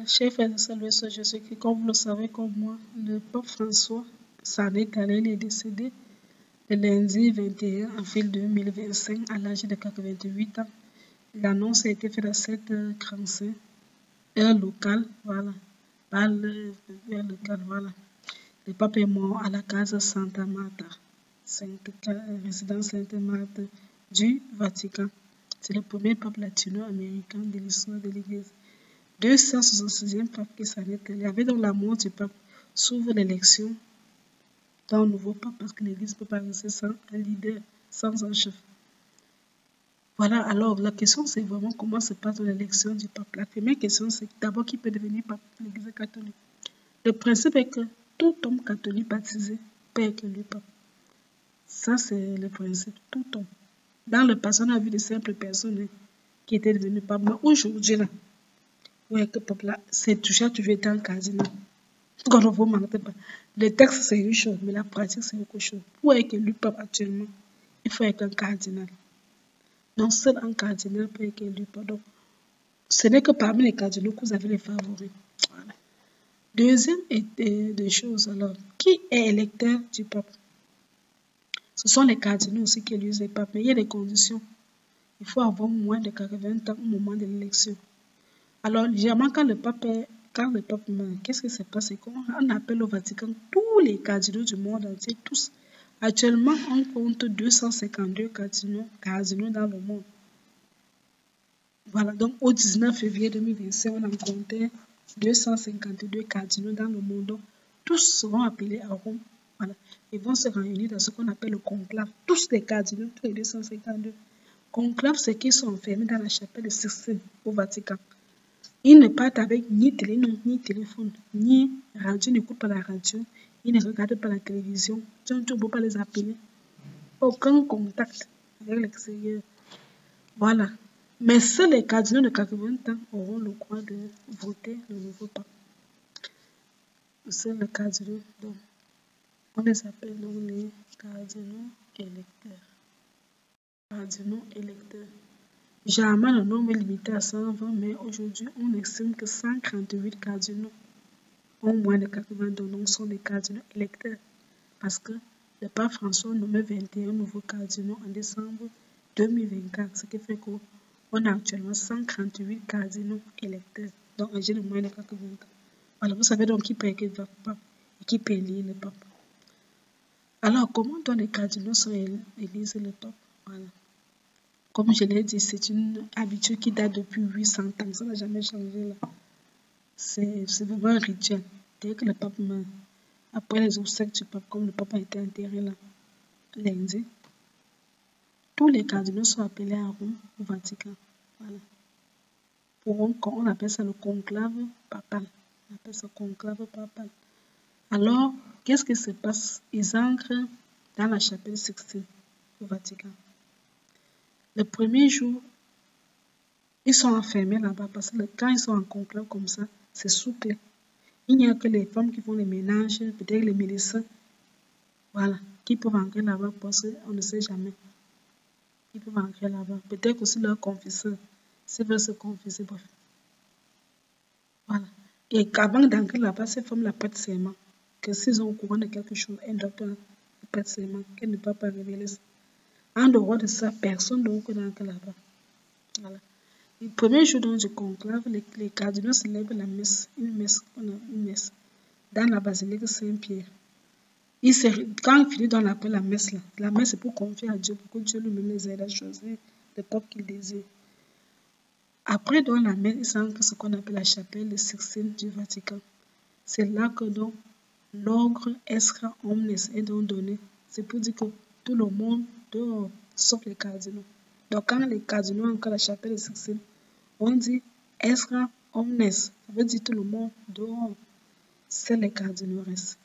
Chers frères et sœurs, Seigneur Jésus-Christ, comme vous le savez comme moi, le pape François s'en est allé, il est décédé le lundi 21 avril 2025 à l'âge de 88 ans. L'annonce a été faite à 7h35, heure locale, voilà, pas l'heure locale, voilà. Le pape est mort à la casa Santa Marta, résidence Santa Marta du Vatican. C'est le premier pape latino-américain de l'histoire de l'Église. 266e pape qui s'en est allé. Avec donc la mort du pape s'ouvre l'élection d'un nouveau pape parce que l'Église ne peut pas rester sans un leader, sans un chef. Voilà, alors la question c'est vraiment comment se passe l'élection du pape. La première question c'est d'abord qui peut devenir pape de l'Église catholique. Le principe est que tout homme catholique baptisé peut être élu pape. Ça c'est le principe, tout homme. Dans le passé on a vu de simples personnes qui étaient devenues pape, mais aujourd'hui là, ouais, que peuple là, c'est toujours été un cardinal. Quand on vous mentez pas. Le texte, c'est une chose, mais la pratique, c'est autre chose. Pour être élu pape actuellement, il faut être un cardinal. Donc, seul un cardinal peut être élu pape. Donc, ce n'est que parmi les cardinaux que vous avez les favoris. Voilà. Deuxième des choses, alors, qui est électeur du pape? Ce sont les cardinaux aussi qui élisent les papes, mais il y a des conditions. Il faut avoir moins de 80 ans au moment de l'élection. Alors, généralement, quand le pape meurt, qu'est-ce qui se passe? C'est qu'on appelle au Vatican tous les cardinaux du monde entier, tous. Actuellement, on compte 252 cardinaux dans le monde. Voilà, donc au 19 février 2025, on en comptait 252 cardinaux dans le monde. Donc, tous seront appelés à Rome. Voilà. Ils vont se réunir dans ce qu'on appelle le conclave. Tous les cardinaux, tous les 252. Conclave, c'est qu'ils sont enfermés dans la chapelle de Sixtine au Vatican. Ils ne partent avec ni téléphone, ni radio, ils n'écoutent pas la radio, ils ne regardent pas la télévision, tu ne peux pas les appeler. Aucun contact avec l'extérieur. Voilà. Mais seuls les cardinaux de 80 ans auront le droit de voter le nouveau pape. Seuls les cardinaux, donc, on les appelle donc les cardinaux électeurs. Cardinaux électeurs. Généralement, le nombre est limité à 120, mais aujourd'hui, on estime que 138 cardinaux ont moins de 80 donc sont des cardinaux électeurs. Parce que le pape François a nommé 21 nouveaux cardinaux en décembre 2024, ce qui fait qu'on a actuellement 138 cardinaux électeurs, donc âgés de moins de 80 ans. Voilà, vous savez donc qui peut élire le pape et qui peut élire le pape. Alors, comment donc les cardinaux sont élus le pape? Voilà. Comme je l'ai dit, c'est une habitude qui date depuis 800 ans. Ça n'a jamais changé là. C'est vraiment un rituel. Dès que le pape meurt, après les obsèques du pape, comme le pape a été enterré là, lundi, tous les cardinaux sont appelés à Rome, au Vatican. Voilà. On appelle ça le conclave papal. On appelle ça conclave papal. Alors, qu'est-ce qui se passe? Ils entrent dans la chapelle Sixtine au Vatican. Le premier jour, ils sont enfermés là-bas parce que quand ils sont en conclave comme ça, c'est sous clé. Il n'y a que les femmes qui font les ménages, peut-être les médecins, voilà, qui peuvent entrer là-bas parce qu'on ne sait jamais. Ils peuvent entrer là-bas. Peut-être aussi leur confesseur, s'ils veulent se confesser, bref. Voilà. Et qu'avant d'entrer là-bas, ces femmes la prêtent serment. Que s'ils ont au courant de quelque chose, un docteur prête serment, qu'elle ne peut pas révéler ça. En dehors de ça, personne ne peut entrer là-bas. Voilà. Le premier jour du conclave, les cardinaux célèbrent la messe, une messe, dans la basilique Saint-Pierre. Quand ils finissent d'après la messe, la messe est pour confier à Dieu, pour que Dieu lui-même les aide à choisir le pape qu'il désire. Après, dans la messe, ils s'entrent ce qu'on appelle la chapelle de Sixtine du Vatican. C'est là que donc l'ordre extra omnes est donc donné. C'est pour dire que tout le monde dehors, sauf les cardinaux. Donc, quand les cardinaux entrent à la chapelle de Sixtine, on dit extra omnes. Ça veut dire tout le monde dehors. C'est les cardinaux restent.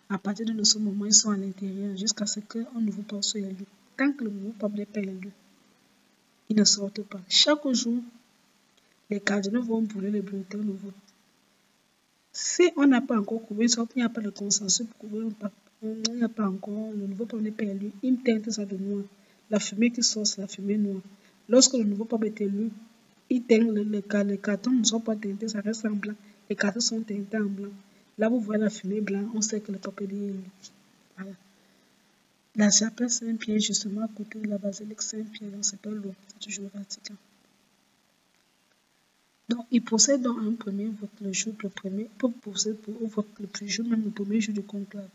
À partir de ce moment, ils sont à l'intérieur jusqu'à ce qu'un nouveau pape soit élu. Tant que le nouveau pape n'est pas élu, ils ne sortent pas. Chaque jour, les cardinaux vont brûler le bulletin nouveau. Si on n'a pas encore couvert, il n'y a pas de consensus pour couvrir un pape. Il n'y a pas encore, le nouveau pape n'est pas élu. Ils teintent ça de noir. La fumée qui sort, c'est la fumée noire. Lorsque le nouveau pape est élu, les cartons ne sont pas teintés, ça reste en blanc. Les cartons sont teintés en blanc. Là, vous voyez la fumée blanche, on sait que le pape est élu. Voilà. La chapelle Saint-Pierre, justement, à côté de la basilique Saint-Pierre, donc c'est pas loin, c'est toujours au Vatican. Donc, il procède donc un premier vote le jour, le premier, pour procéder au vote le jour, même le premier jour du conclave.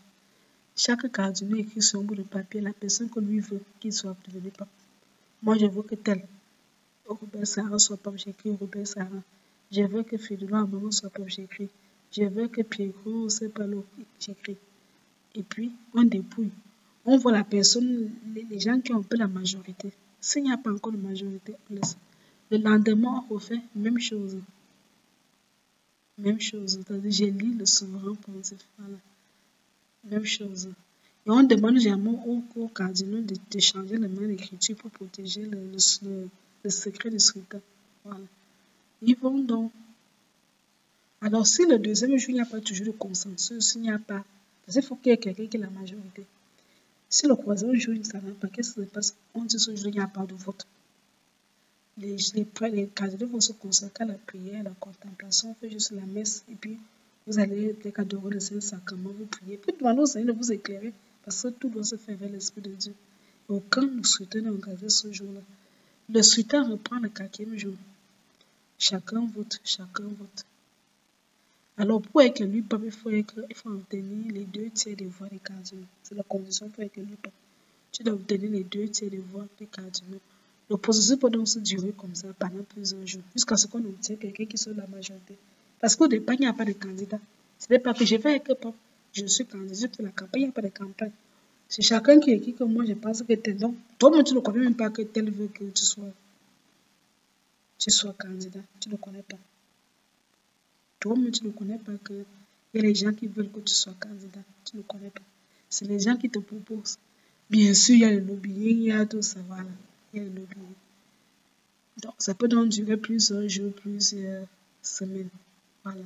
Chaque cardinal écrit sur un bout de papier la personne que lui veut qu'il soit devenu pape. Moi, je veux que tel Robert Sarah soit pape, j'écris Robert Sarah. Je veux que Félix Amaro soit pape, j'écris. Je veux que Pierrot, c'est pas l'eau, j'écris. Et puis, on dépouille. On voit la personne, les gens qui ont un peu la majorité. S'il n'y a pas encore de majorité, on laisse. Le lendemain, on refait même chose. Même chose. C'est-à-dire, j'ai lu le souverain pontife. Voilà. Même chose. Et on demande jamais aux cardinaux de changer le main d'écriture pour protéger le secret du scrutin. Voilà. Ils vont donc. Alors, si le deuxième jour, il n'y a pas toujours de consensus, il n'y a pas. Parce qu'il faut qu'il y ait quelqu'un qui ait la majorité. Si le troisième jour, ça n'a pas, qu'est-ce qui se passe? On dit ce jour, il n'y a pas de vote. Les cardinaux vont se consacrer à la prière, à la contemplation, on fait juste la messe, et puis vous allez peut-être adorer le Saint-Sacrement, vous priez. Puis demandez au Seigneur de vous éclairer, parce que tout doit se faire vers l'Esprit de Dieu. Et aucun scrutin n'est engagé ce jour-là. Le scrutin reprend le 4e jour. Chacun vote, chacun vote. Alors, pour être élu pape, il faut obtenir les 2/3 des voix des cardinaux. C'est la condition pour être élu pape. Tu dois obtenir les 2/3 des voix des cardinaux. Le processus peut donc se durer comme ça pendant plusieurs jours, jusqu'à ce qu'on obtienne quelqu'un qui soit la majorité. Parce qu'au départ, il n'y a pas de candidat. Ce n'est pas que je vais être pape, je suis candidat pour la campagne, il n'y a pas de campagne. C'est chacun qui écrit que moi je pense que tel. Donc, toi-même, tu ne connais même pas que tel veut que tu sois candidat. Tu ne connais pas. Toi-même, tu ne connais pas qu'il y a les gens qui veulent que tu sois candidat. Tu ne connais pas. C'est les gens qui te proposent. Bien sûr, il y a le lobbying, il y a tout ça, voilà. Il y a le lobbying. Donc, ça peut donc durer plusieurs jours, plusieurs semaines. Voilà.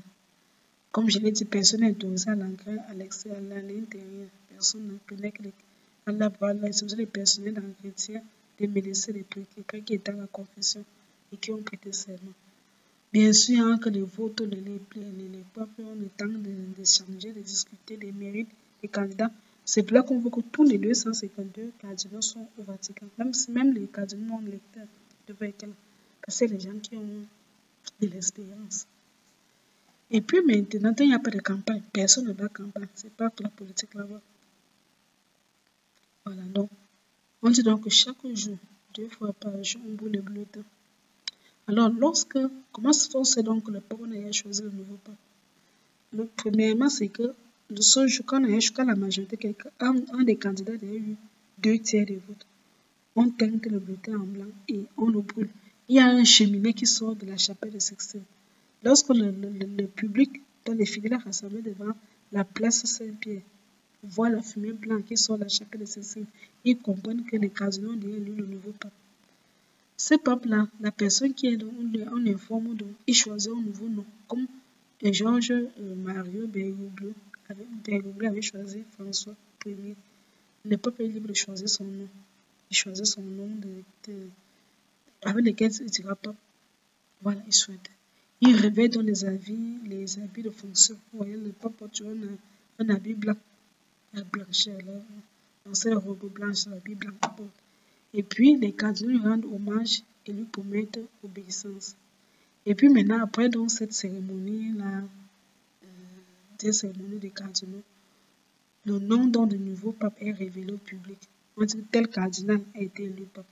Comme je l'ai dit, personne n'est autorisé à l'entrer à l'extérieur, à l'intérieur. Personne ne connaît que c'est les personnels d'entretien, des médecins, des quelqu'un qui est dans la confession et qui ont prêté serment. Bien sûr, que les votes, les peuples ont le temps d'échanger, de discuter des mérites des candidats. C'est pour là qu'on veut que tous les 252 cardinaux sont au Vatican. Même les cardinaux non lecteurs devraient être là. Parce que c'est les gens qui ont de l'expérience. Et puis maintenant, il n'y a pas de campagne. Personne ne va campagne. C'est pas que la politique là-bas. Voilà, donc. On dit donc que chaque jour, 2 fois par jour, on boule le bulletin. Alors, comment se fait donc que le pape ait choisi le nouveau pape? Premièrement, c'est que ce jour, quand la majorité, un des candidats a eu 2/3 des votes, on teinte le bulletin en blanc et on le brûle. Il y a un cheminée qui sort de la chapelle de Sixtine. Lorsque le public, dans les fidèles rassemblés devant la place Saint-Pierre, voient la fumée blanche qui sort de la chapelle de Sixtine, ils comprennent que les cardinaux ont élu le nouveau pape. Ce pape-là, la personne qui est on informe donc, il choisit un nouveau nom, comme Georges Mario Bergoglio avait choisi François Ier. Le pape est libre de choisir son nom. Il choisit son nom avec lequel il dira pape. Voilà, il souhaite. Il revêt dans les habits de fonction. Vous voyez, le pape porte un habit blanc, la blancheur, dans cette robe blanche, l'habit blanc. Et puis, les cardinaux lui rendent hommage et lui promettent obéissance. Et puis maintenant, après donc, cette cérémonie-là, des cérémonies des cardinaux, le nom donc du nouveau pape est révélé au public. On dit que tel cardinal a été élu pape.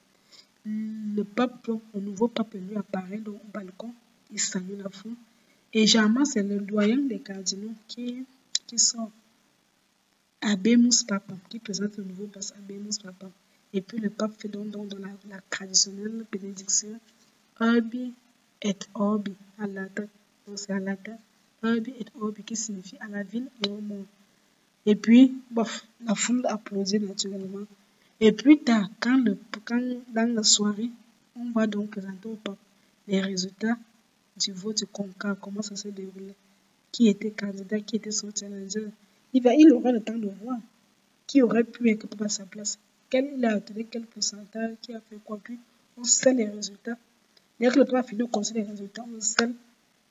Le nouveau pape élu apparaît donc au balcon, il salue la foule. Et généralement, c'est le doyen des cardinaux qui sort. Habemus Papam, qui présente le nouveau pape, Habemus Papam. Et puis le pape fait donc dans la traditionnelle bénédiction Urbi et Orbi en latin. Donc c'est en latin Urbi et Orbi qui signifie à la ville et au monde. Et puis, la foule applaudit naturellement. Et plus tard, quand dans la soirée, on va donc présenter au pape les résultats du vote du conclave, comment ça s'est déroulé, qui était candidat, qui était son challenger. Il aura le temps de voir qui aurait pu être à sa place. Il a obtenu quel pourcentage, qui a fait quoi, puis on sait les résultats. Dès que le pape a fini de consulter les résultats, on scelle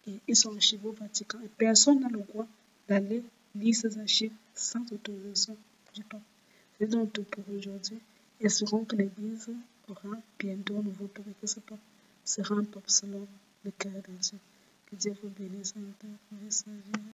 et ils sont archivés au Vatican. Et personne n'a le droit d'aller lire ces archives sans autorisation du pape. C'est donc tout pour aujourd'hui. Espérons que l'Église aura bientôt un nouveau pape et que ce pape sera un pape selon le cœur de Dieu. Que Dieu vous bénisse.